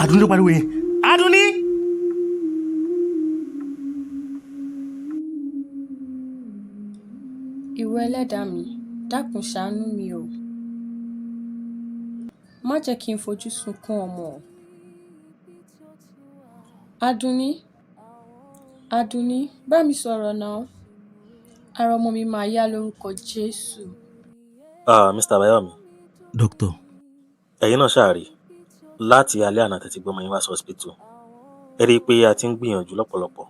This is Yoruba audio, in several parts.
Àdùnní ló pariwo yẹn. Àdùnní. Ìwọ ẹlẹ́dàá mi, dákun ṣàánú mi o. Má jẹ́ kí n fojú sunkún ọmọ. Àdùnní, bá mi sọ̀rọ̀ náà. Ara ọmọ mi máa yá lórúkọ Jésù. Mr. Bayomi. Doctor. Ẹ̀yin náà ṣàárì láti alẹ́ àná tẹ́tí gbọ́mọ yín wá sí hospital. Ẹ rí i pé a ti ń gbìyànjú lọ́pọ̀lọpọ̀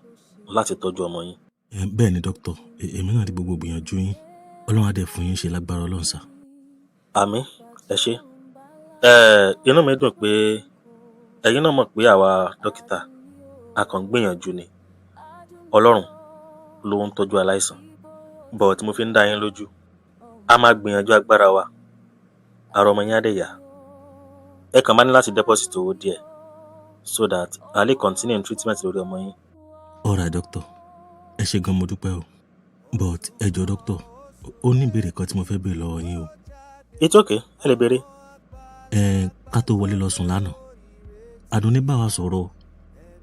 láti tọ́jú ọmọ yín. Bẹ́ẹ̀ ni doctor, èmi náà rí gbogbo gbìyànjú yín. Ọlọ́run á dẹ̀ fún yín ṣe lágbára Ọlọ́run sà. Àmín, ẹ ṣé. Inú mi dùn pé ẹ̀yin náà mọ̀ pé àwa dókítà a kàn ń gbìyànjú ni. Ọlọ́run ló ń tọ́jú aláìsàn. But mo fi ń dá yín lójú. A máa gbìyànjú agbára wa. Ara ọmọ yín á dẹ̀ yá. Ẹ kàn máa ní láti deposit owó díẹ̀ so that a lè continue treatment lórí ọmọ yín. All right doctor, ẹ ṣé gan mo dúpẹ́ o. But ẹ jọ̀ọ́ doctor, ó ní ìbéèrè kan tí mo fẹ́ béèrè lọ́wọ́ yín o. It's okay, ẹ lè béèrè. Ká tó wọlé lọ sùn lánàá, Àdùnní bá wa sọ̀rọ̀.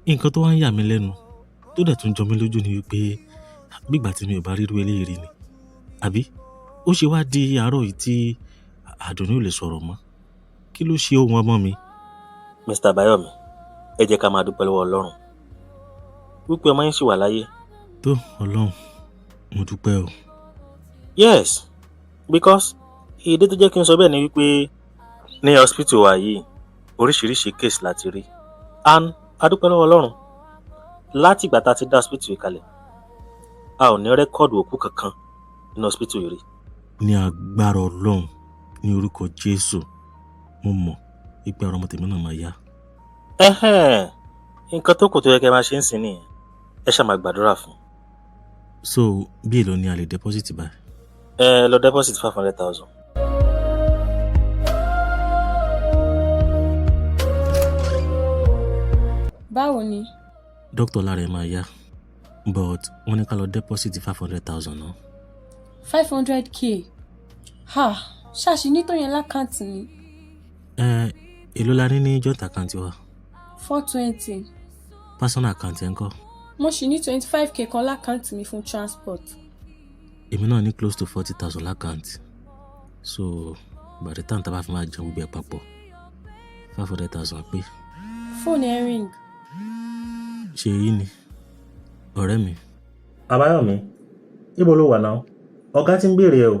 Nǹkan tó wá ń yà mí lẹ́nu tó dẹ̀ tún jọ mí lójú ni wípé bígbà tí mi ò bá rírú eléyìí rí ni. Àbí ó ṣe wá di àárọ̀ yìí tí Àdùnní ò lè sọ̀rọ̀ mọ́. Kí ló ṣe ohun ọmọ mi? Mr. Bayomi, ẹ jẹ́ ká máa dúpẹ́ lọ́wọ́ Ọlọ́run wípé ọmọ yín ṣì wà láyé. Tó Ọlọ́run, mo dúpẹ́ o. Yes, because ìdí tó jẹ́ kí n sọ bẹ́ẹ̀ ni wípé ní hospital wa yìí oríṣiríṣi case láti rí, and a dúpẹ́ lọ́wọ́ Ọlọ́run láti ìgbà tá a ti dá hospital yìí kalẹ̀ a ò ní rẹ́kọ́ọ̀dù òkú kankan ní hospital yìí rí. Ní agbára Ọlọ́run, ní orúkọ Jésù, mo mọ̀ wípé ọ̀rọ̀ ọmọ tèmi náà máa yá. Nǹkan tó kù tó yẹ kẹ́ máa ṣe ń sìn nìyẹn, ẹ ṣáà máa gbàdúrà fún. So bí èlò ni a lè deposit báyìí? Lọ deposit 500,000. Báwo ni? Dókítà lára ẹ̀ máa yá, but wọ́n ní ká lọ deposit 500,000 náà. 500k? Ṣáàṣì ní tó yẹn lákàntì ni. Èló la ní ní joint account wa? 420. Personal account ẹ̀ ń kọ́? Mo ṣì ní 25k kan lákàntì mi fún transport. Èmi náà ní close to 40,000 lákàntì. So by the time tá bá fi máa jẹun gbogbo ẹ̀ papọ̀ 500,000 pé. Fóònù ẹ̀ ring. Ṣé èyí ni ọ̀rẹ́ mi? Àbáyọ̀mí, ibo ló wà náà? Ọ̀gá ti ń béèrè ẹ o.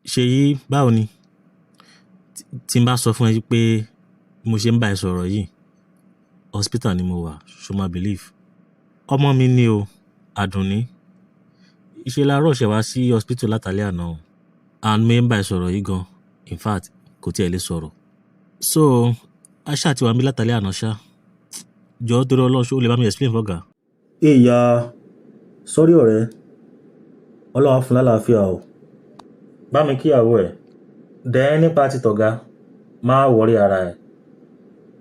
Ṣèyí, báwo ni? Tí n bá sọ fún ẹ pé mo ṣe ń bá ẹ sọ̀rọ̀ yìí, hospital ni mo wà, ṣo ma believe? Ọmọ mi ni o, Àdùnní. Ìṣe la rush wá sí hospital látàlẹ́ àná o. And mo ń bá ẹ sọ̀rọ̀ yìí gan. In fact, kò tiẹ̀ lè sọ̀rọ̀. So, aṣá ti wà mí látàlẹ́ àná ṣá. Jọ̀ọ́ torí Ọlọ́run, ṣé o lè bá mi explain fọ́gà? Sorry ọ̀rẹ́. Ọlọ́run á fún lálàáfíà o. Bá mi kíyàwó ẹ̀. Dẹ̀ nípa ti tọ̀gá, má worry ara ẹ̀.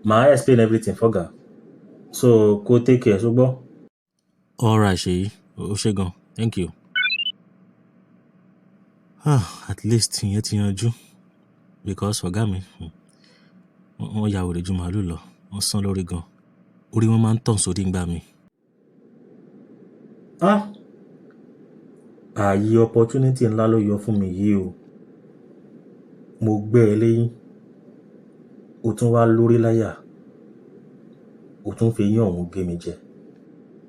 Màá explain everything fọ́gà. So, kó take care, ṣùgbọ́n. All right, Ṣèyí. O ṣé gan. Thank you. At least ìyẹn ti yanjú. Because ọ̀gá mi, wọ́n ya wèrè ju màálù lọ. Wọ́n sán lórí gan. Orí wọn máa ń tàn sórí ńgbà mi. Ààyè opportunity ńlá ló yọ fún mi yìí o. Mo gbẹ́ ẹ lẹ́yìn. O tún wá lórí láyà. O tún fi yín ọ̀hún gé mi jẹ.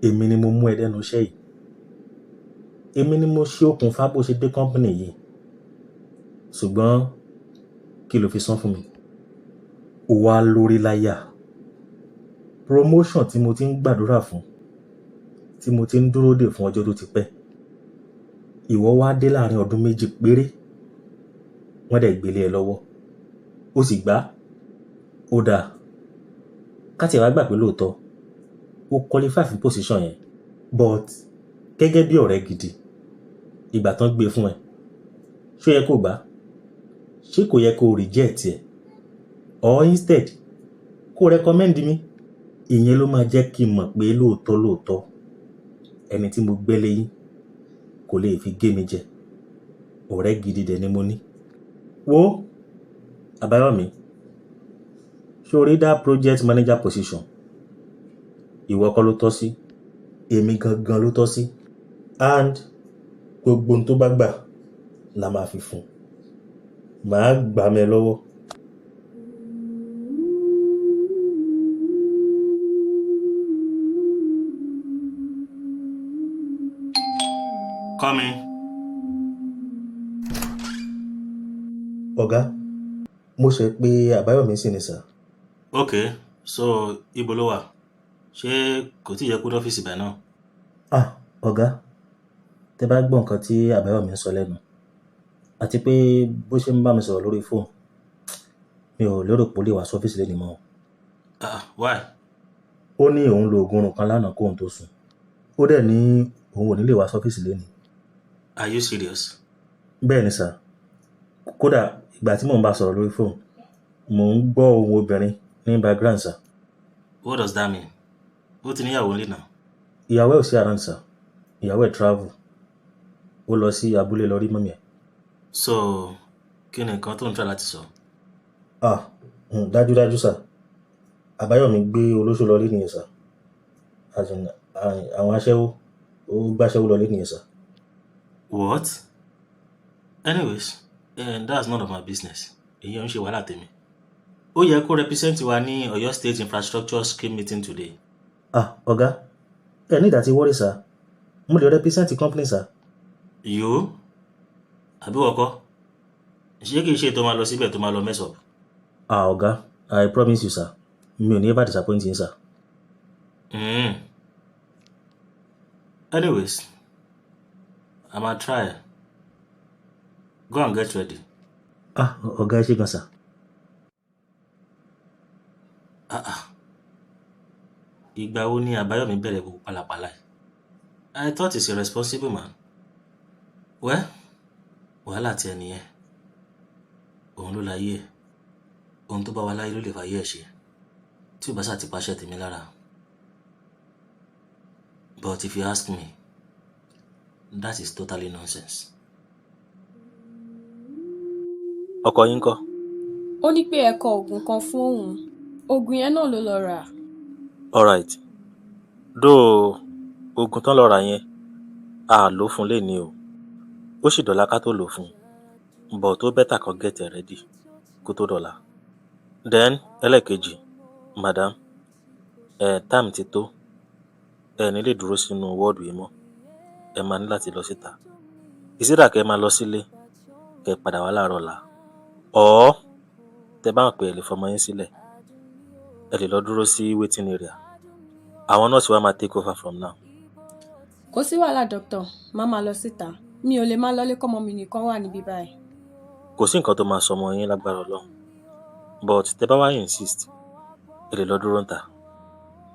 Èmi ni mo mú ẹ dẹ́nu iṣẹ́ yìí. Èmi ni mo ṣe okùnfà bó ṣe dé company yìí. Ṣùgbọ́n kí ló fi san fún mi? O wá lórí láyà. Promotion tí mo ti ń gbàdúrà fún, tí mo ti ń dúró dè fún ọjọ́ tó ti pẹ́. Ìwọ wá dé láàrin ọdún 2 péré. Wọ́n dẹ̀ gbélé ẹ lọ́wọ́. O sì gbà. Ó dáa. Ká tiẹ̀ wá gbà pé lóòótọ́ o qualify fún position yẹn. But gẹ́gẹ́ bí ọ̀rẹ́ gidi, ìgbà tán gbé fún ẹ, ṣó yẹ kó gbà? Ṣé kò yẹ kó reject ẹ? Or instead kó recommend mi? Ìyẹn ló máa jẹ́ kí n mọ̀ pé lóòótọ́ ẹni tí mo gbé lẹ́yìn kò lè fi gé mi jẹ. Ọ̀rẹ́ gidi dẹ̀ ni mo ní. Wo Àbáyọ̀mí, Sórí that project manager position, ìwọ kọ́ ló tọ́ sí, èmi gangan ló tọ́ sí, and gbogbo ohun tó bá gbà la máa fi fún un. Màá gbà mẹ́ lọ́wọ́. Come in. Ọ̀gá, mo ṣe pé Àbáyọ̀mí sì ni sà. Okay, so ibo ló wà? Ṣé kò tí ì yẹ kó dọ́fíìsì báyìí náà? Ọ̀gá, tẹ bá gbọ́ nǹkan tí Àbáyọ̀mí ń sọ lẹ́nu àti pé bó ṣe ń bá mi sọ̀rọ̀ lórí fóònù, mi ò lérò pé ó lè wá sọ́fíìsì lẹ́nu mọ́. Why? Ó ní òun lo oògùn oorun kan lánàá kóun tó sùn. Ó dẹ̀ ní òun ò ní lè wá sọ́fíìsì lẹ́nu. Are you serious? Bẹ́ẹ̀ ni sà. Kódà ìgbà tí mò ń bá sọ̀rọ̀ lórí fóònù, mò ń gbọ́ ohùn obìnrin ní background sà. What does that mean? Ó ti níyàwó nílé náà. Ìyàwó ẹ̀ ò sí around sà. Ìyàwó ẹ̀ travel. Ó lọ sí abúlé lọ rí mọ́mì ẹ̀. So kí ni nǹkan tó ń try láti sọ? Dájúdájú sà. Àbáyọ̀mí gbé olóṣó lọ rí nìyẹn sà. Àwọn aṣẹ́wó ó gbáṣẹ́wó lọ rí nìyẹn sà. What? Anyways, that's none of my business. Èyí ò ń ṣe wàhálà tèmi. Ó yẹ kó represent wa ní Ọ̀yọ́ State Infrastructure Scheme meeting today. Ọ̀gá, ẹ ní ìdá tí wọ́rí sà. Mo lè represent company sà. You? Àbí wọ́kọ́? Ṣé kìí ṣe tó máa lọ síbẹ̀ tó máa lọ mess up? Ọ̀gá, I promise you sir. Mi ò ní ever disappoint yín sir. Anyways, I'ma try. Go and get ready. Ọ̀gá ẹ ṣé gan sir. Ìgbà wo ni Àbáyọ̀mí bẹ̀rẹ̀ gbogbo pálapàla yìí? I thought he's a responsible man. Well, wàhálà tí ẹni yẹn. Òun ló láyé ẹ̀. Ohun tó bá wà láyé ló lè fàyè ẹ̀ ṣe. Tí ò bá sá ti pàṣẹ tèmi lára. But if you ask me, that is totally nonsense. Ọkọ yín kọ́? Ó ní pé ẹ kọ oògùn kan fún òun. Oògùn yẹn náà ló lọ rà. Alright. Though oògùn tán lọ rà yẹn, a lò fún léni o. Ó sì dọ̀la ká tó lò fún. But tó bẹ́tà kan get ready kó tó dọ̀la. Then ẹlẹ́ẹ̀kejì, madam, time ti tó. Ẹ ní lè dúró sínú wọ́ọ̀dù yìí mọ́. Ẹ máa ní láti lọ síta. Ìsídà kẹ́ máa lọ sílé, kẹ́ padà wá láàárọ̀ ọ̀la. Or tẹ́ bá ń pè ẹ lè fọmọ yín sílẹ̀. Ẹ lè lọ dúró sí waiting area. Àwọn nọ́ọ̀sì wa máa take over from now. Kò sí wàhálà doctor, má máa lọ síta. Mi ò lè máa lọlé kọ́mọ mi nìkan wà níbí báyìí. Kò sí nǹkan tó máa sọ ọmọ yín lágbára Ọlọ́run. But tẹ́ bá wá insist, ẹ lè lọ dúró níta.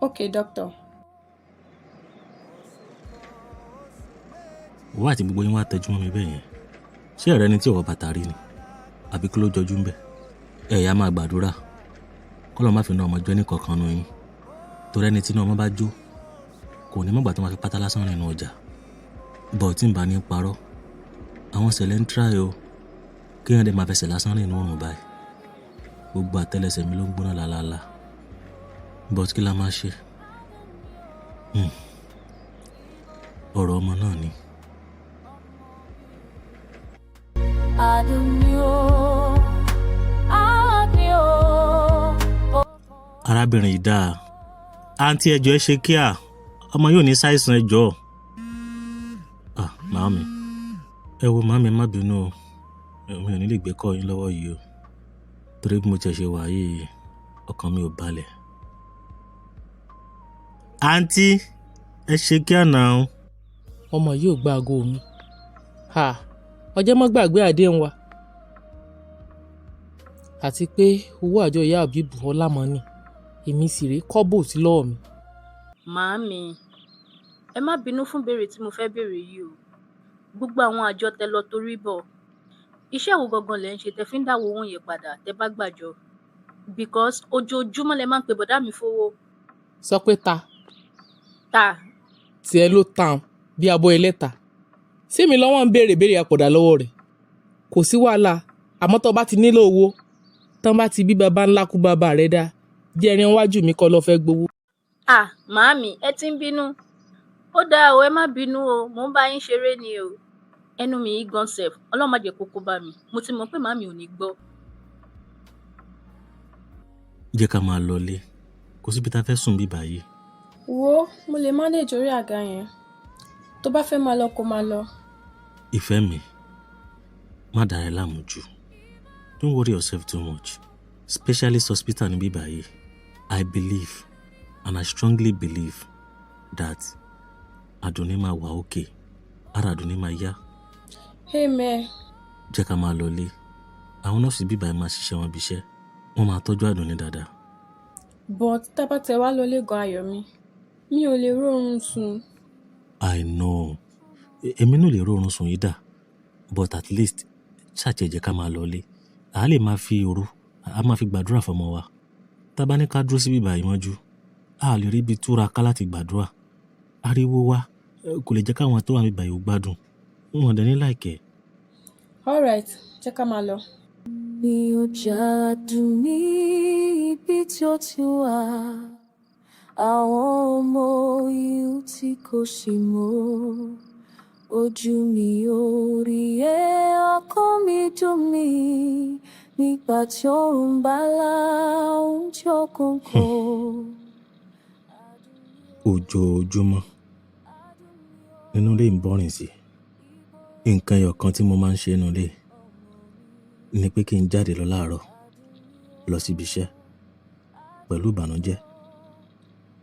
Okay doctor. Wá àti gbogbo yín wá tẹjú mọ́ mi bẹ́ẹ̀ yẹn. Ṣé ọ̀rẹ́ ni tí ọ̀wọ́ bàtà rí ni? Àbí kí ló jọjú ń bẹ̀? Ẹ̀yà máa gbàdúrà. Kọ́lọ́ má fi ná ọmọ jọ ní kankan nu yín. Torí ẹni tí iná ọmọ bá jó, kò ní mọ̀gbà tó máa fi pátá lásán rìn nínú ọjà. Bọ̀ tí ń bá ní parọ́, àwọn ṣẹlẹ̀ ń try o. Kí wọ́n dẹ̀ máa fẹsẹ̀ lásán rìn nínú ọ̀run báyìí. Gbogbo àtẹ́lẹsẹ̀ mi ló ń gbóná lálálá. But kí la máa ṣe? Ọ̀rọ̀ ọmọ náà ni. Arábìnrin yìí dáa. Àǹtí ẹjọ́ ẹ ṣe kíá. Ọmọ yóò ní ṣàìsàn ẹjọ́. Màámi. Ẹ wo màámi má bínú o. Mi ò ní lè gbé kọ́ yín lọ́wọ́ yìí o. Torí bí mo ti ṣe wà yìí, ọkàn mi ò balẹ̀. Àǹtí ẹ ṣe kíá náà. Ọmọ yìí ò gba aago mi. Ọjọ́ mọ́ gbàgbé àdéhùn wa. Àti pé owó àjọ ìyá àbíbù ọlámọ́ni èmi sì rèé kọ́bọ̀ sí lọ́wọ́ mi. Màámi, ẹ má bínú fún béèrè tí mo fẹ́ béèrè yìí o. Gbogbo àwọn àjọ tẹ́ lọ torí bọ̀. Iṣẹ́ wo gangan lẹ ń ṣe tẹ́ fi ń dáwọ́ owó yẹn padà tẹ́ bá gbàjọ? Because ojoojúmọ́ lẹ máa ń pe bọ̀dá mi fowó. Sọ pé ta. Tiẹ̀ ló tàn bí abọ́ ẹlẹ́ta. Sí mi lọ́wọ́ ń béèrè àpọ̀dà lọ́wọ́ rẹ̀. Kò sí wàhálà, àmọ́ tó bá ti nílò owó, tán bá ti bí baba ńlá kú bàbá rẹ̀ dá, jẹrin wájú mi kọ́ lọ fẹ́ gbowó. Màámi, ẹ ti ń bínú. Ó dáa o, ẹ má bínú o, mò ń bá yín ṣeré ni o. Ẹnu mi yìí gan sef, Ọlọ́run má jẹ́ kó kó bá mi. Mo ti mọ̀ pé màámi ò ní gbọ́. Jẹ́ ká máa lọlé. Kò síbi tá a fẹ́ sùn bí báyìí. Wo, mo lè manage orí àga yẹn. Tó bá fẹ́ máa lọ kó máa lọ. Ìfẹ́ mi, má dà ẹ́ láàmú jù. Don't worry yourself too much. Specialist hospital ní bí báyìí. I believe and I strongly believe that Adunni máa wà okay. Ara Adunni máa yá. Hey mẹ́. Jẹ́ ká máa lọlé. Àwọn nọ́ọ̀sì bí báyìí máa ṣiṣẹ́ wọn bí iṣẹ́. Wọ́n máa tọ́jú Adunni dáadáa. But tábà tẹ wá lọlé gan ayọ̀ mi. Mi ò lè rórun sùn. I know. Èmi náà lè rórun sùn yìí dà. But at least ṣàtì jẹ́ ká máa lọlé. A lè máa fi òru, a máa fi gbàdúrà fọmọ wa. Tá bá ní ká dúró síbí báyìí mọ́jú, a lè rí ibi túra ká láti gbàdúrà. Ariwo wa kò lè jẹ́ káwọn tó wà níbí báyìí ó gbádùn. Wọ́n dẹ̀ ní láìkẹ́. All right, jẹ́ ká máa lọ. Mi ò jádùn ní ibi tí ó ti wà. Àwọn ọmọ yìí tí kò sì mọ̀. Ojú mi ò rí ọkàn mi dùn mí. Nígbà tí òun bá la oúnjẹ kọ̀ọ̀kan. Ojoojúmọ́ nínú ilé ń bọ́rìn sí. Nǹkan ẹyọ kan tí mo máa ń ṣe nínú ilé ni pé kí n jáde lọ láàárọ̀ lọ síbi iṣẹ́ pẹ̀lú ìbànújẹ́,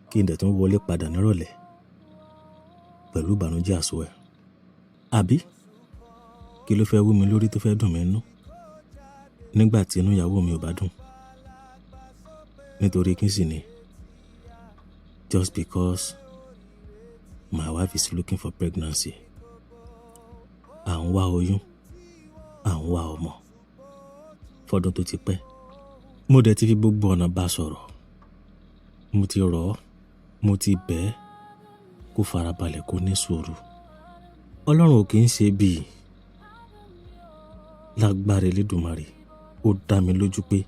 kí n dẹ̀ tún wọlé padà nírọ̀lẹ́ pẹ̀lú ìbànújẹ́ àsùwẹ̀. Àbí kí ló fẹ́ wú mi lórí tó fẹ́ dùn mí nú nígbà tí inú ìyàwó mi ò bá dùn? Nítorí kí sì ni? Just because my wife is looking for pregnancy. À ń wá oyún, à ń wá ọmọ fọdún tó ti pẹ́. Mo dẹ̀ ti fi gbogbo ọ̀nà bá sọ̀rọ̀. Mo ti rọ̀ ọ́, mo ti bẹ̀ ẹ́ kó farabalẹ̀ kó ní sùúrù. Ọlọ́run ò kì í ṣe bíi lágbára Elédùmarè. Ó dá mi lójú pé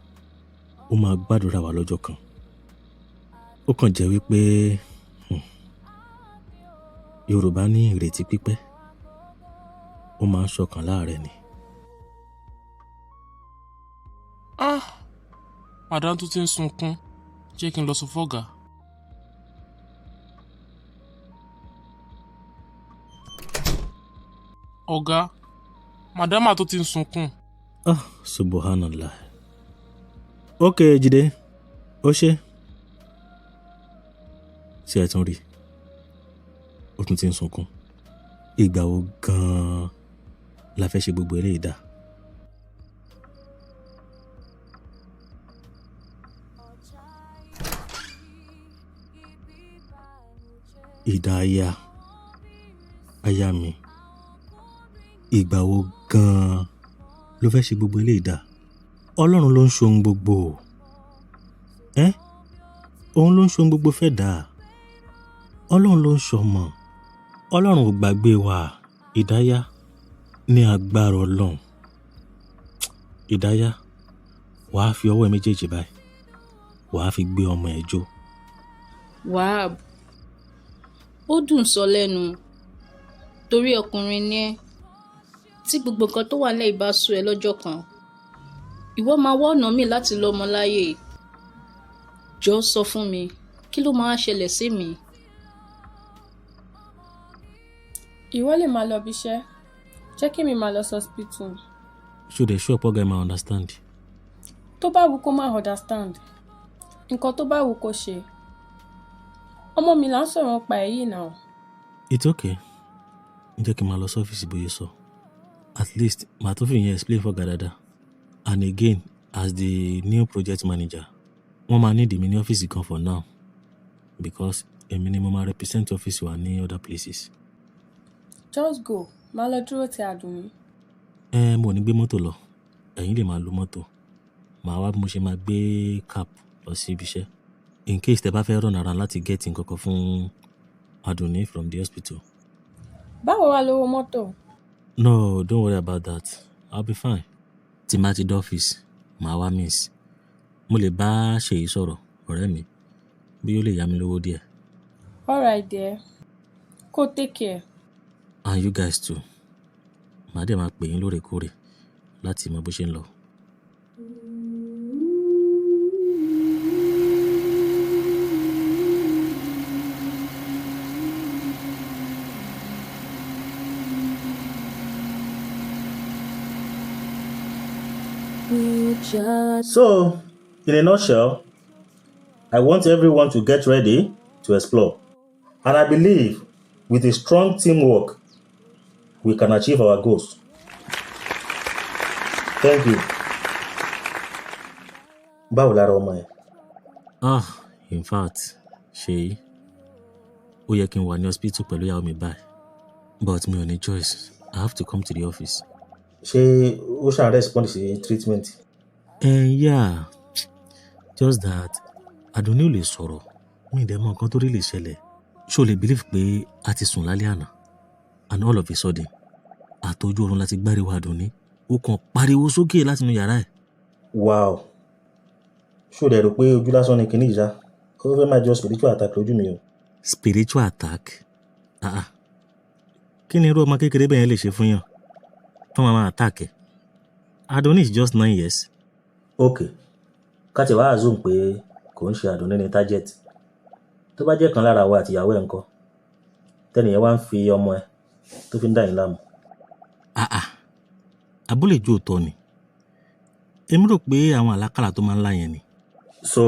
ó máa gbàdúrà wa lọ́jọ́ kan. Ó kàn jẹ́ wípé Yorùbá ní ìrètí pípẹ́ ó máa ń ṣọkàn láàrẹ̀ ni. Madam tó ti ń sunkún, jẹ́ kí n lọ sọ fọ́gà. Ọ̀gá, Madam tó ti ń sunkún. Subhanallah. Ok, Jídé, ó ṣe. Ṣé ẹ tún rí? Ó tún ti ń sunkún. Ìgbà wo gan-an la fẹ́ ṣe gbogbo eléyìí dà? Ìdáyà, aya mi, ìgbà wo gan-an ló fẹ́ ṣe gbogbo eléyìí dà? Ọlọ́run ló ń ṣohun gbogbo. Òun ló ń ṣohun gbogbo fẹ́ dà. Ọlọ́run ló ń ṣọmọ. Ọlọ́run ò gbàgbé wa. Ìdáyà, ní agbára Ọlọ́run. Ìdáyà, wàá fi ọwọ́ ẹ méjèèjì báyìí, wàá fi gbé ọmọ ẹ jó. Wahab, ó dùn sọ lẹ́nu torí ọkùnrin ni ẹ́. Tí gbogbo nǹkan tó wà lẹ́yìn bá sú ẹ lọ́jọ́ kan, ìwọ máa wá ọ̀nà míì láti lọ́mọ láyé. Jọ̀ọ́ sọ fún mi, kí ló máa ṣẹlẹ̀ sí mi? Ìwọ lè máa lọ bíṣẹ́. Jẹ́ kí mi máa lọ hospital. Should I show up guy ma understand? Tó bá wù kó má understand. Nǹkan tó bá wù kó ṣe. Ọmọ mi là ń sọ̀rọ̀ pa èyí náà. It's okay. Jẹ́ kí n máa lọ sọ́fíìsì bóyá sọ. At least màá tó fi yẹn explain for Gadada. And again, as the new project manager, wọ́n máa need mi ní ọ́fíìsì kan for now. Because èmi ni mo máa represent ọ́fíìsì wa ní other places. Just go. Máa lọ dúró ti Àdùnní. Mo ní gbé mọ́tò lọ. Ẹ̀yin lè máa lo mọ́tò. Màá wá bí mo ṣe máa gbé cab lọ sí ibi iṣẹ́. In case tẹ́ bá fẹ́ run around láti get nǹkan kan fún Àdùnní from the hospital. Báwo wá lówó mọ́tò? No, don't worry about that. I'll be fine. Tí má ti dé ọ́fíìsì, màá wá miss. Mo lè bá Ṣèyí sọ̀rọ̀ ọ̀rẹ́ mi bí ó lè yá mi lówó díẹ̀. Alright dear. Kó take care. And you guys too. Màá dẹ̀ máa pè yín lóòrèkóòrè láti mọ bó ṣe ń lọ. You just So, in a nutshell, I want everyone to get ready to explore. And I believe with a strong teamwork, we can achieve our goals. Thank you. Báwo lára ọmọ ẹ? In fact, Ṣèyí, ó yẹ kí n wà ní hospital pẹ̀lú ìyàwó mi báyìí. But mi ò ní choice. I have to come to the office. Ṣé ó ṣàn respond sí treatment? Yeah, just that Àdùnní ò lè sọ̀rọ̀. Mi ì dẹ̀ mọ nǹkan tó rí lè ṣẹlẹ̀. Ṣé o lè believe pé a ti sùn lálẹ́ àná? And all of a sudden, àtọ́jú oorun láti gbáriwo Àdùnní. Ó kàn pariwo sókè láti inú yàrá ẹ̀. Wow. Ṣé o dẹ̀ rò pé ojú lásán ni kìíní ìjà? Ó fẹ́ máa jọ spiritual attack lójú mi o. Spiritual attack? Kí ni irú ọmọ kékeré bẹ́ẹ̀ yẹn lè ṣe fún yàn? Fún máa attack ẹ̀. Àdùnní is just 9 years. Okay. Ká ti wá assume pé kò ń ṣe Àdùnní ní target. Tó bá jẹ́ kan lára wa àti ìyàwó ẹ̀ ńkọ́? Tẹ́nìyẹn wá ń fi ọmọ ẹ̀ tó fi ń dà yín láàmú. Abúlé ju òótọ́ ni. Èmi rò pé àwọn àlákàlà tó máa ń lá yẹn ni. So,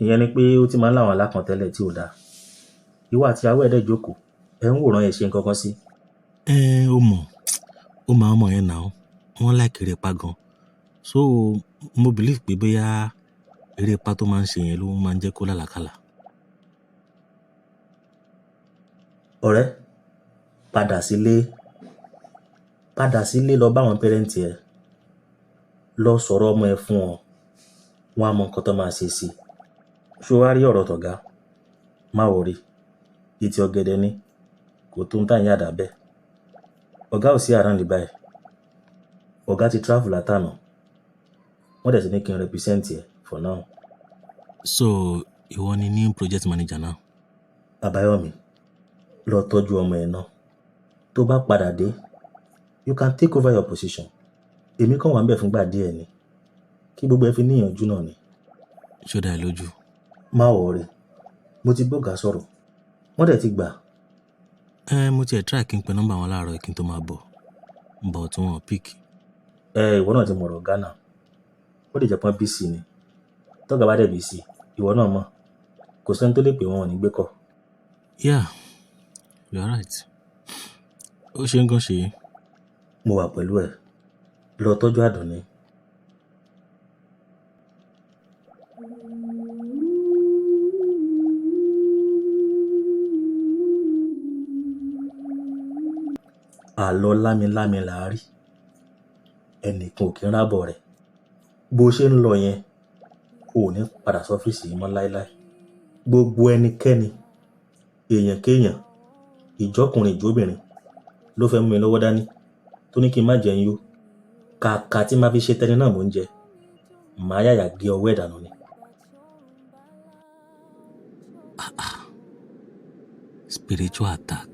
ìyẹn ni pé ó ti máa ń láwọn alákan tẹ́lẹ̀ tí ò dáa. Ìwọ àti ìyàwó ẹ̀ dẹ̀ jókòó. Ẹ ń wòran ẹ̀ ṣe nǹkan kan sí. Ó máa ọmọ yẹn náà. Wọ́n like erépá gan. So, mo believe pé bóyá erépá tó máa ń ṣe yẹn ló máa ń jẹ́ kó lálàkàlà. Ọ̀rẹ́, padà sílé lọ bá àwọn pẹ́rẹ́ǹtì ẹ̀. Lọ sọ̀rọ̀ ọmọ ẹ fún ọ. Wọ́n á mọ nǹkan tó máa ṣe sí. Ṣé o wá rí ọ̀rọ̀ tọ̀gá? Má worry. Ìtì ọ̀gẹ̀dẹ̀ ni. Kò tó ń tà yín àdá bẹ́ẹ̀. Ọ̀gá ò sí around báyìí. Ọ̀gá ti travel látànà. Wọ́n dẹ̀ ti ní kí n represent ẹ for now. So, ìwọ ni new project manager náà. Àbáyọ̀mí, lọ tọ́jú ọmọ ẹ náà. Tó bá padà dé, you can take over your position. Èmi kàn wà ń bẹ̀ fúngbà díẹ̀ ni. Kí gbogbo ẹ fi níyànjú náà ni. Ṣó dá ẹ lójú? Má worry. Mo ti bọ́gà sọ̀rọ̀. Wọ́n dẹ̀ ti gbà. Mo tiẹ̀ try kí n pe nọ́mbà wọn láàárọ̀ kí n tó máa bọ̀. But wọn ò pick. Ìwọ náà ti mọ̀rọ̀ Ghana. Ó lè jẹ́ pọ́n BC ni. Tọ́gà bá dẹ̀ BC, ìwọ náà mọ̀. Kò sẹ́ni tó lè pè wọ́n ní gbé kọ́. Yeah, you are right. Ó ṣe ń gan ṣe. Mo wà pẹ̀lú ẹ̀. Lọ tọ́jú Àdùnní. Àlọ́ lámilámi làárí. Ẹnìkan ò kí ń rábọ̀ rẹ̀. Bó ṣe ń lọ yẹn, o ò ní padà sọ́fíìsì yìí mọ́ láéláé. Gbogbo ẹnikẹ́ni, èèyàn kéèyàn, ìjọkùnrin ìjóbìnrin ló fẹ́ mú mi lọ́wọ́ dání tó ní kí n má jẹun yó. Kàkà tí máa fi ṣe tẹni náà mò ń jẹ. Màá yàyà gé ọwọ́ ẹ̀ dànù ni. Spiritual attack.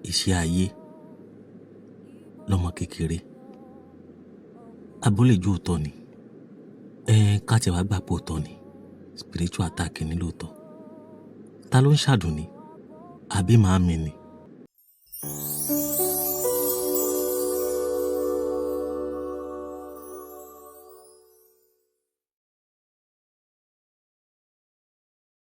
Iṣẹ́ ayé lọ́mọ kékeré. Abúlé ju òótọ́ ni. Ká tiẹ̀ wá gbà pé òótọ́ ni. Spiritual attack ni lóòótọ́. Ta ló ń ṣàdùnní? Àbí màámi ni?